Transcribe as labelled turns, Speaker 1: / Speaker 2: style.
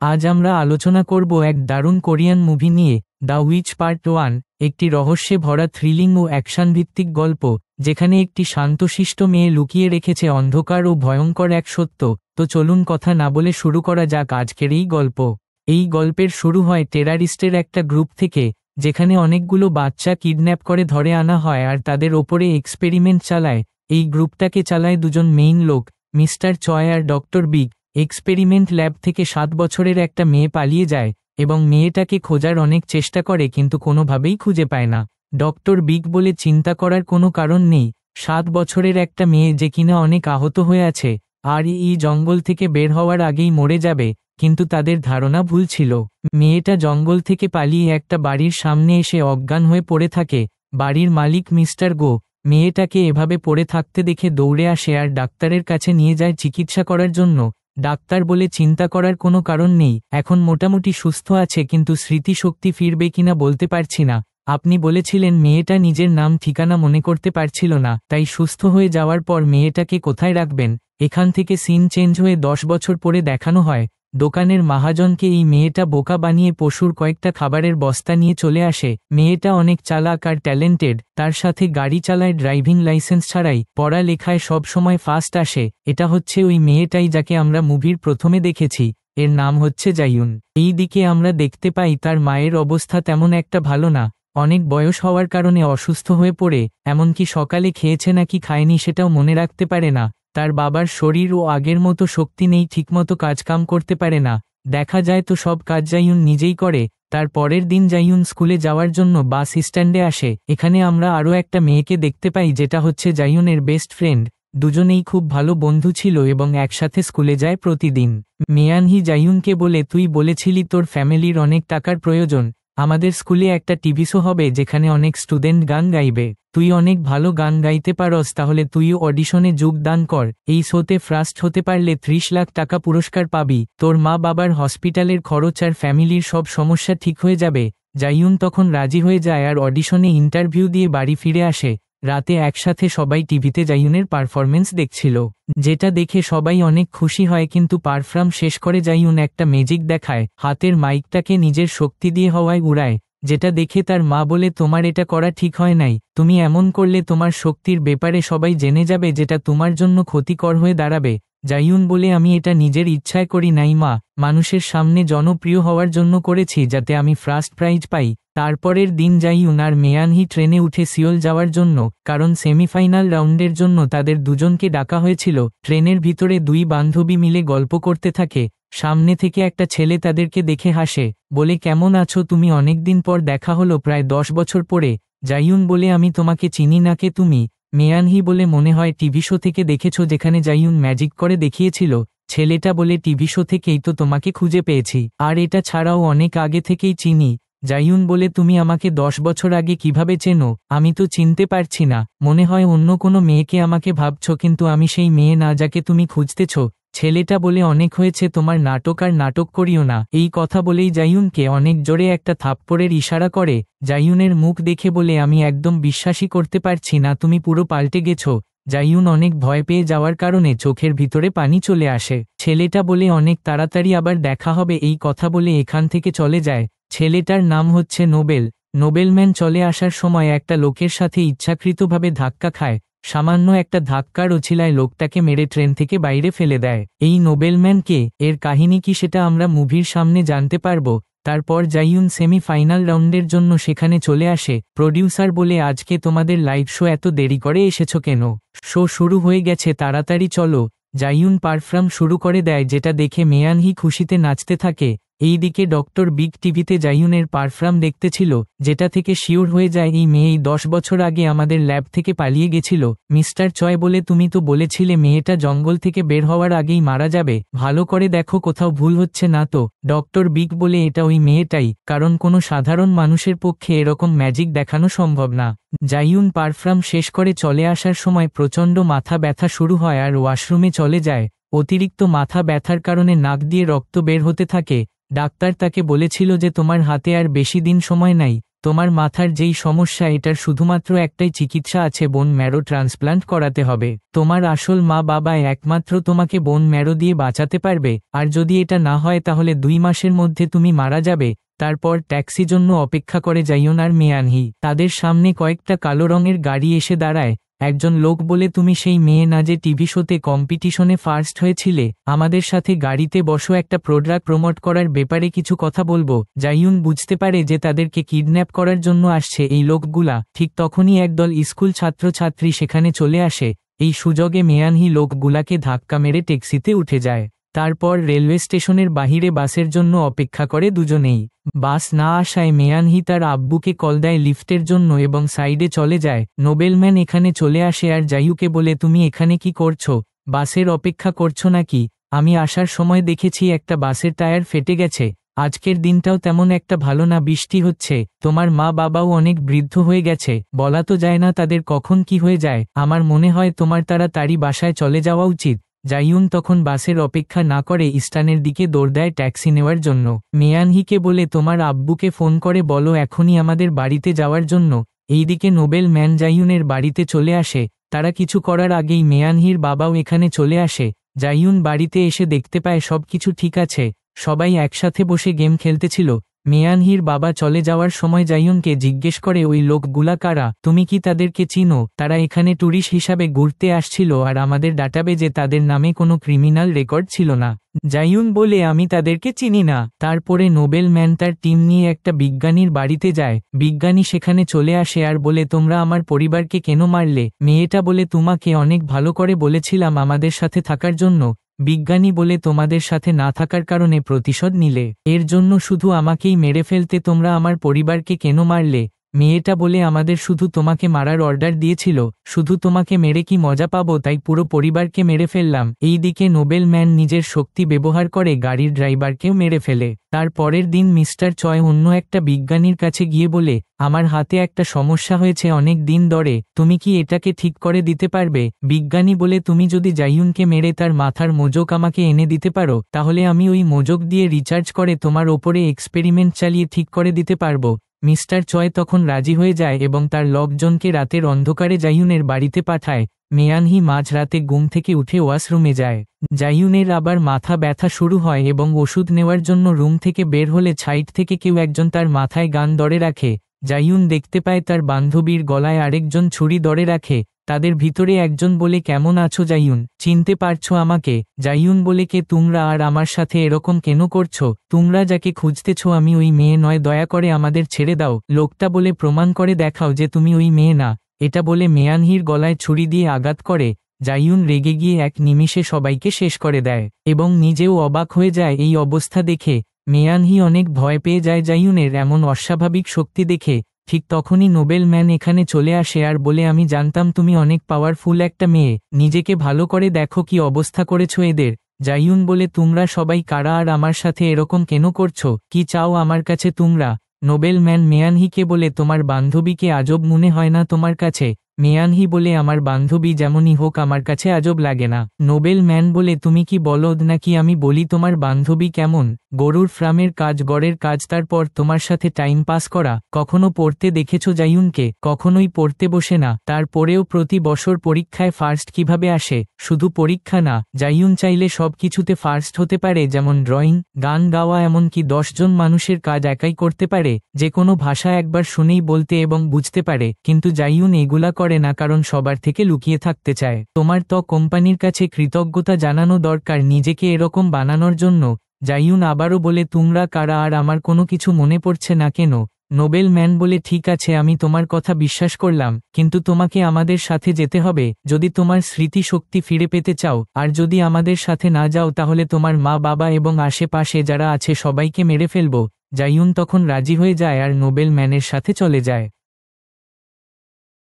Speaker 1: আজ আমরা আলোচনা করব এক দারুণ কোরিয়ান মুভি নিয়ে, দ্য উইচ পার্ট 1, একটি রহস্যে ভরা থ্রিলিং ও অ্যাকশন ভিত্তিক গল্প, যেখানে একটি শান্তশিষ্ট মেয়ে লুকিয়ে রেখেছে অন্ধকার ও ভয়ঙ্কর এক সত্য। তো চলুন কথা না বলে শুরু করা যাক আজকের এই গল্প। এই গল্পের শুরু হয় টেরারিস্টের একটা গ্রুপ থেকে, যেখানে অনেকগুলো বাচ্চা কিডন্যাপ করে ধরে আনা হয় আর তাদের ওপরে এক্সপেরিমেন্ট চালায়। এই গ্রুপটাকে চালায় দুজন মেইন লোক, মিস্টার চয় আর ডক্টর বিগ। এক্সপেরিমেন্ট ল্যাব থেকে 7 বছরের একটা মেয়ে পালিয়ে যায় এবং মেয়েটাকে খোঁজার অনেক চেষ্টা করে কিন্তু কোনোভাবেই খুঁজে পায় না। ডক্টর বিগ বলে চিন্তা করার কোনো কারণ নেই, 7 বছরের একটা মেয়ে যে কিনা অনেক আহত হয়ে আছে আর এই জঙ্গল থেকে বের হওয়ার আগেই মরে যাবে, কিন্তু তাদের ধারণা ভুল ছিল। মেয়েটা জঙ্গল থেকে পালিয়ে একটা বাড়ির সামনে এসে অজ্ঞান হয়ে পড়ে থাকে। বাড়ির মালিক মিস্টার গো মেয়েটাকে এভাবে পড়ে থাকতে দেখে দৌড়ে আসে আর ডাক্তারের কাছে নিয়ে যায় চিকিৎসা করার জন্য। ডাক্তার বলে চিন্তা করার কোনো কারণ নেই, এখন মোটামুটি সুস্থ আছে, কিন্তু স্মৃতিশক্তি ফিরবে কিনা বলতে পারছি না। আপনি বলেছিলেন মেয়েটা নিজের নাম ঠিকানা মনে করতে পারছিল না, তাই সুস্থ হয়ে যাওয়ার পর মেয়েটাকে কোথায় রাখবেন? এখান থেকে সিন চেঞ্জ হয়ে 10 বছর পরে দেখানো হয় দোকানের মহাজনকে এই মেয়েটা বোকা বানিয়ে পশুর কয়েকটা খাবারের বস্তা নিয়ে চলে আসে। মেয়েটা অনেক চালাক আর ট্যালেন্টেড, তার সাথে গাড়ি চালায় ড্রাইভিং লাইসেন্স ছাড়াই, পড়ালেখায় সব সময় ফার্স্ট আসে। এটা হচ্ছে ওই মেয়েটাই যাকে আমরা মুভির প্রথমে দেখেছি, এর নাম হচ্ছে জাইউন। এই দিকে আমরা দেখতে পাই তার মায়ের অবস্থা তেমন একটা ভালো না, অনেক বয়স হওয়ার কারণে অসুস্থ হয়ে পড়ে, এমনকি সকালে খেয়েছে নাকি খায়নি সেটাও মনে রাখতে পারে না। তার বাবার শরীর ও আগের মতো শক্তি নেই, ঠিকমতো কাজকাম করতে পারে না, দেখা যায় তো সব কাজ জাইউন নিজেই করে। তার পরের দিন জাইউন স্কুলে যাওয়ার জন্য বাস স্ট্যান্ডে আসে। এখানে আমরা আরও একটা মেয়েকে দেখতে পাই যেটা হচ্ছে জাইউনের বেস্ট ফ্রেন্ড। দুজনেই খুব ভালো বন্ধু ছিল এবং একসাথে স্কুলে যায় প্রতিদিন। মেয়ানহি জাইউনকে বলে, তুই বলেছিলি তোর ফ্যামিলির অনেক টাকার প্রয়োজন, আমাদের স্কুলে একটা টিভি শো হবে যেখানে অনেক স্টুডেন্ট গান গাইবে, তুই অনেক ভালো গান গাইতে পারস, তাহলে তুইও অডিশনে যোগদান কর। এই শোতে ফার্স্ট হতে পারলে 30 লাখ টাকা পুরস্কার পাবি, তোর মা বাবার হসপিটালের খরচ আর ফ্যামিলির সব সমস্যা ঠিক হয়ে যাবে। জাইউন তখন রাজি হয়ে যায় আর অডিশনে ইন্টারভিউ দিয়ে বাড়ি ফিরে আসে। রাতে একসাথে সবাই টিভিতে জাইউনের পারফরমেন্স দেখছিল, যেটা দেখে সবাই অনেক খুশি হয়, কিন্তু পারফর্ম শেষ করে জাইউন একটা ম্যাজিক দেখায়, হাতের মাইকটাকে নিজের শক্তি দিয়ে হওয়ায় উড়ায়, যেটা দেখে তার মা বলে, তোমার এটা করা ঠিক হয় নাই, তুমি এমন করলে তোমার শক্তির ব্যাপারে সবাই জেনে যাবে, যেটা তোমার জন্য ক্ষতিকর হয়ে দাঁড়াবে। জাইউন বলে, আমি এটা নিজের ইচ্ছায় করি নাই মা, মানুষের সামনে জনপ্রিয় হওয়ার জন্য করেছি যাতে আমি ফার্স্ট প্রাইজ পাই। তারপরের দিন জাইউন আর মেয়ানহি ট্রেনে উঠে সিওল যাওয়ার জন্য, কারণ সেমিফাইনাল রাউন্ডের জন্য তাদের দুজনকে ডাকা হয়েছিল। ট্রেনের ভিতরে দুই বান্ধবী মিলে গল্প করতে থাকে। সামনে থেকে একটা ছেলে তাদেরকে দেখে হাসে, বলে, কেমন আছো তুমি, অনেকদিন পর দেখা হলো, প্রায় 10 বছর পরে। জাইউন বলে, আমি তোমাকে চিনি না, কে তুমি? মেয়ানহি বলে, মনে হয় টিভি শো থেকে দেখেছো যেখানে জাইউন ম্যাজিক করে দেখিয়েছিল। ছেলেটা বলে, টিভি শো থেকেই তো তোমাকে খুঁজে পেয়েছি, আর এটা ছাড়াও অনেক আগে থেকেই চিনি। জাইউন বলে, তুমি আমাকে 10 বছর আগে কিভাবে চেনো? আমি তো চিনতে পারছি না, মনে হয় অন্য কোনো মেয়েকে আমাকে ভাবছো, কিন্তু আমি সেই মেয়ে না যাকে তুমি খুঁজতেছ। ছেলেটা বলে, অনেক হয়েছে তোমার নাটক, আর নাটক করিও না। এই কথা বলেই জাইউনকে অনেক জোরে একটা থাপ্পড়ের ইশারা করে। জাইউনের মুখ দেখে বলে, আমি একদম বিশ্বাসই করতে পারছি না, তুমি পুরো পাল্টে গেছো। জাইউন অনেক ভয় পেয়ে যাওয়ার কারণে চোখের ভিতরে পানি চলে আসে। ছেলেটা বলে, অনেক তাড়াতাড়ি আবার দেখা হবে, এই কথা বলে এখান থেকে চলে যায়। ছেলেটার নাম হচ্ছে নোবেল। নোবেলম্যান চলে আসার সময় একটা লোকের সাথে ইচ্ছাকৃতভাবে ধাক্কা খায়, সামান্য একটা ধাক্কার ওছিলায় লোকটাকে মেরে ট্রেন থেকে বাইরে ফেলে দেয়। এই নোবেলম্যান কে, এর কাহিনী কি সেটা আমরা মুভির সামনে জানতে পারবো। তারপর জাইউন সেমিফাইনাল রাউন্ডের জন্য সেখানে চলে আসে। প্রডিউসার বলে, আজকে তোমাদের লাইভ শো এত দেরি করে এসেছো কেন? শো শুরু হয়ে গেছে, তাড়াতাড়ি চলো। জাইউন পারফর্ম শুরু করে দেয়, যেটা দেখে মেয়ানহি খুশিতে নাচতে থাকে। এইদিকে ডক্টর বিগ টিভিতে জাইউনের পারফর্ম দেখতেছিল, যেটা থেকে শিওর হয়ে যায় এই মেয়েই 10 বছর আগে আমাদের ল্যাব থেকে পালিয়ে গেছিল। মিস্টার চয় বলে, তুমি তো বলেছিলে মেয়েটা জঙ্গল থেকে বের হওয়ার আগেই মারা যাবে, ভালো করে দেখো কোথাও ভুল হচ্ছে না তো? ডক্টর বিগ বলে, এটা ওই মেয়েটাই, কারণ কোনো সাধারণ মানুষের পক্ষে এরকম ম্যাজিক দেখানো সম্ভব না। জাইউন পারফর্ম শেষ করে চলে আসার সময় প্রচণ্ড মাথা ব্যথা শুরু হয় আর ওয়াশরুমে চলে যায়। অতিরিক্ত মাথা ব্যথার কারণে নাক দিয়ে রক্ত বের হতে থাকে। ডাক্তার তাকে বলেছিল যে তোমার হাতে আর বেশি দিন সময় নাই, তোমার মাথার যেই সমস্যা এটার শুধুমাত্র একটাই চিকিৎসা আছে, বোন ম্যারো ট্রান্সপ্লান্ট করাতে হবে। তোমার আসল মা বাবা একমাত্র তোমাকে বোন ম্যারো দিয়ে বাঁচাতে পারবে, আর যদি এটা না হয় তাহলে 2 মাসের মধ্যে তুমি মারা যাবে। তারপর ট্যাক্সি জন্য অপেক্ষা করে জাইয়ুন আর মেয়ানহি। তাদের সামনে কয়েকটা কালো রঙের গাড়ি এসে দাঁড়ায়। একজন লোক বলে, তুমি সেই মেয়ে না যে টিভি শোতে কম্পিটিশনে ফার্স্ট হয়েছিলে? আমাদের সাথে গাড়িতে বসো, একটা প্রোডাক্ট প্রমোট করার ব্যাপারে কিছু কথা বলবো। জাইয়ুন বুঝতে পারে যে তাদেরকে কিডন্যাপ করার জন্য আসছে এই লোকগুলা। ঠিক তখনই একদল স্কুল ছাত্রছাত্রী সেখানে চলে আসে। এই সুযোগে মেয়ানহি লোকগুলাকে ধাক্কা মেরে ট্যাক্সিতে উঠে যায়। তারপর রেলওয়ে স্টেশনের বাহিরে বাসের জন্য অপেক্ষা করে দুজনেই। বাস না আসায় মেয়ানহি তার আব্বুকে কল দেয় লিফটের জন্য এবং সাইডে চলে যায়। নোবেলম্যান এখানে চলে আসে আর জাইয়ুকে বলে, তুমি এখানে কি করছো? বাসের অপেক্ষা করছো নাকি? আমি আসার সময় দেখেছি একটা বাসের টায়ার ফেটে গেছে। আজকের দিনটাও তেমন একটা ভালো না, বৃষ্টি হচ্ছে। তোমার মা বাবাও অনেক বৃদ্ধ হয়ে গেছে, বলা তো যায় না তাদের কখন কি হয়ে যায়। আমার মনে হয় তোমার তাড়াতাড়ি বাসায় চলে যাওয়া উচিত। জাইয়ুন তখন বাসের অপেক্ষা না করে স্টানের দিকে দৌড় দেয় ট্যাক্সি নেওয়ার জন্য। মেয়ানহিকে বলে, তোমার আব্বুকে ফোন করে বলো এখনই আমাদের বাড়িতে যাওয়ার জন্য। এইদিকে নোবেল ম্যান জাইয়ুনের বাড়িতে চলে আসে। তারা কিছু করার আগেই মেয়ানহির বাবাও এখানে চলে আসে। জাইয়ুন বাড়িতে এসে দেখতে পায় সবকিছু ঠিক আছে, সবাই একসাথে বসে গেম খেলতেছিল। মেয়ানহির বাবা চলে যাওয়ার সময় জাইয়ুনকে জিজ্ঞেস করে, ওই লোকগুলা কারা? তুমি কি তাদেরকে চিনো? তারা এখানে ট্যুরিস্ট হিসাবে ঘুরতে আসছিল আর আমাদের ডাটাবেজে তাদের নামে কোনো ক্রিমিনাল রেকর্ড ছিল না। জাইয়ুন বলে, আমি তাদেরকে চিনি না। তারপরে নোবেল ম্যান তার টিম নিয়ে একটা বিজ্ঞানীর বাড়িতে যায়। বিজ্ঞানী সেখানে চলে আসে আর বলে, তোমরা আমার পরিবারকে কেন মারলে? মেয়েটা বলে, তোমাকে অনেক ভালো করে বলেছিলাম আমাদের সাথে থাকার জন্য। বিজ্ঞানী বলে, তোমাদের সাথে না থাকার কারণে প্রতিশোধ নিলে, এর জন্য শুধু আমাকেই মেরে ফেলতে তোমরা আমার পরিবারকে কেন মারলে? মেয়েটা বলে, আমাদের শুধু তোমাকে মারার অর্ডার দিয়েছিল, শুধু তোমাকে মেরে কি মজা পাবো তাই পুরো পরিবারকে মেরে ফেললাম। এই দিকে নোবেল ম্যান নিজের শক্তি ব্যবহার করে গাড়ির ড্রাইভারকেও মেরে ফেলে। তার পরের দিন মিস্টার চয় অন্য একটা বিজ্ঞানীর কাছে গিয়ে বলে, আমার হাতে একটা সমস্যা হয়েছে অনেক দিন ধরে, তুমি কি এটাকে ঠিক করে দিতে পারবে? বিজ্ঞানী বলে, তুমি যদি জাইয়ুনকে মেরে তার মাথার মোজক আমাকে এনে দিতে পারো তাহলে আমি ওই মোজক দিয়ে রিচার্জ করে তোমার ওপরে এক্সপেরিমেন্ট চালিয়ে ঠিক করে দিতে পারবো। মিস্টার চয় তখন রাজি হয়ে যায় এবং তার লোকজনকে রাতের অন্ধকারে জাইয়ুনের বাড়িতে পাঠায়। মেয়ানহি মাঝরাতে ঘুম থেকে উঠে ওয়াশরুমে যায়। জাইয়ুনের আবার মাথা ব্যথা শুরু হয় এবং ওষুধ নেওয়ার জন্য রুম থেকে বের হলে সাইড থেকে কেউ একজন তার মাথায় গান ধরে রাখে। জাইয়ুন দেখতে পায় তার বান্ধবীর গলায় আরেকজন ছুরি ধরে রাখে। তাদের ভিতরে একজন বলে, কেমন আছো জাইয়ুন, চিনতে পারছো আমাকে? জাইয়ুন বলে, কে তোমরা আর আমার সাথে এরকম কেন করছো? তোমরা যাকে খুঁজতেছো আমি ওই মেয়ে নয়, দয়া করে আমাদের ছেড়ে দাও। লোকটা বলে, প্রমাণ করে দেখাও যে তুমি ওই মেয়ে না। এটা বলে মেয়ানহির গলায় ছুরি দিয়ে আঘাত করে। জাইয়ুন রেগে গিয়ে এক নিমিষে সবাইকে শেষ করে দেয় এবং নিজেও অবাক হয়ে যায় এই অবস্থা দেখে। মেয়ানহি অনেক ভয় পেয়ে যায় জাইয়ুনের এমন অস্বাভাবিক শক্তি দেখে। ঠিক তখনই নোবেল ম্যান এখানে চলে আসে আর বলে, আমি জানতাম তুমি অনেক পাওয়ারফুল একটা মেয়ে, নিজেকে ভালো করে দেখো কি অবস্থা করেছো এদের। জাইয়ুন বলে, তোমরা সবাই কারা আর আমার সাথে এরকম কেন করছো? কি চাও আমার কাছে তোমরা? নোবেল ম্যান মেয়ানহিকে বলে, তোমার বান্ধবীকে আজব মনে হয় না তোমার কাছে? মেয়ানহি বলে, আমার বান্ধবী যেমনই হোক আমার কাছে আজব লাগে না। নোবেল ম্যান বলে, তুমি কি বলদ নাকি আমি বলি তোমার বান্ধবী কেমন? গরুর ফার্মের কাজ, গড়ের কাজ, তারপর তোমার সাথে টাইম পাস করা। কখনো পড়তে দেখেছো জাইয়ুনকে? কখনোই পড়তে বসে না। তারপরেও প্রতি বছর পরীক্ষায় ফার্স্ট কিভাবে আসে? শুধু পরীক্ষা না, জাইয়ুন চাইলে সব কিছুতে ফার্স্ট হতে পারে, যেমন ড্রয়িং, গান গাওয়া, এমনকি 10 জন মানুষের কাজ একাই করতে পারে। যে কোনো ভাষা একবার শুনেই বলতে এবং বুঝতে পারে। কিন্তু জাইয়ুন এগুলা করে না কারণ সবার থেকে লুকিয়ে থাকতে চায়। তোমার তো কোম্পানির কাছে কৃতজ্ঞতা জানানো দরকার নিজেকে এরকম বানানোর জন্য। জাইয়ুন আবারও বলে, তোমরা কারা আর আমার কোনো কিছু মনে পড়ছে না কেন? নোবেল ম্যান বলে, ঠিক আছে আমি তোমার কথা বিশ্বাস করলাম, কিন্তু তোমাকে আমাদের সাথে যেতে হবে যদি তোমার স্মৃতি শক্তি ফিরে পেতে চাও। আর যদি আমাদের সাথে না যাও তাহলে তোমার মা বাবা এবং আশেপাশে যারা আছে সবাইকে মেরে ফেলবো। জাইয়ুন তখন রাজি হয়ে যায় আর নোবেল ম্যানের সাথে চলে যায়।